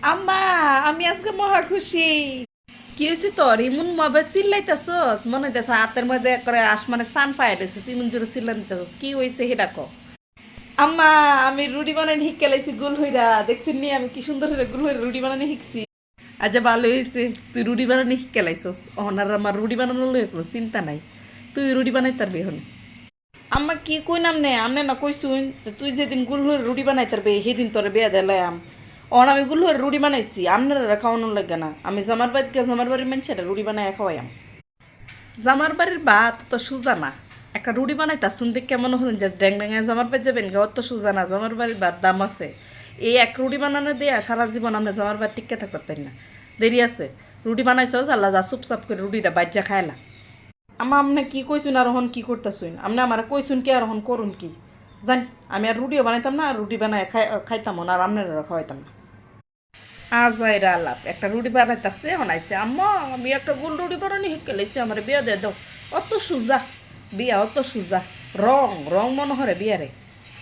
আম্মা, আমি আজকে মহা খুশি। কি হয়েছে তোর ইমন মোবাইল চিল্লাইতেছস? মনে হইতেছে হাতের মধ্যে করে আসমানে স্থান পাইলেছিস, ইমন জোরে চিল্লাইতেছস। কি হয়েছে সেটা ক। আম্মা, আমি রুটি বানানি শিখে লাইছি গুল হইরা। দেখছেন নি আমি কি সুন্দর করে গুল হইরা রুটি বানানি শিখছি। আচ্ছা ভালো হয়েছে, তুই রুটি বানানি শিখে লাইছস। অহনার আমার রুটি বানানোর লইয়া কোনো চিন্তা নাই। তুই রুটি বানাই তারবি এখন। আম্মা কি কই নাম নে আমনে না কইছুন যে তুই যেদিন গুল হইরা রুটি বানাই তারবে সেদিন তোরে বিয়া দিলাম। অন আমি গুলো রুটি বানাইছি আপনারা খাওয়ানোর লাগে না। আমি জামার বাড়িতে জামার বাড়ির মানুষেরা রুটি বানাই খাওয়াইম। জামার বাড়ির ভাত তো সুজা না। একটা রুটি বানাইতা শুনতে কেমন হলেন যে ড্যাং ড্যাঙায় জামার বাড়ি যাবেন গাওয়ার তো সুজা না। জামার বাড়ির ভাত দাম আছে। এই এক রুটি বানানো দিয়ে সারা জীবন আমরা জামার বাড়ি টিকে থাকতেন না। দেরি আছে। রুটি বানাইছ আল্লাহ যা চুপচাপ করে রুটিটা বাজ্যা খাইলা। আমা আপনি কি কইছুন আর হন কি করতেছুন? আপনি আমার কইছুন কি আর হন করুন কি? জান আমি আর রুটিও বানাইতাম না, আর রুটি বানাই খাইতাম না, আর আপনারা খাওয়াইতাম না। আজাইরা আলাপ একটা রুটি বানাইতেছে বানাইছে আম্মা, আমি একটা গোল রুটি বানানি শিখে লাইছি, আমার বিয়া দিয়ে দাও। অত সুজা বিয়া, অত সুজা। রং রং মনে হরে বিয়ারে।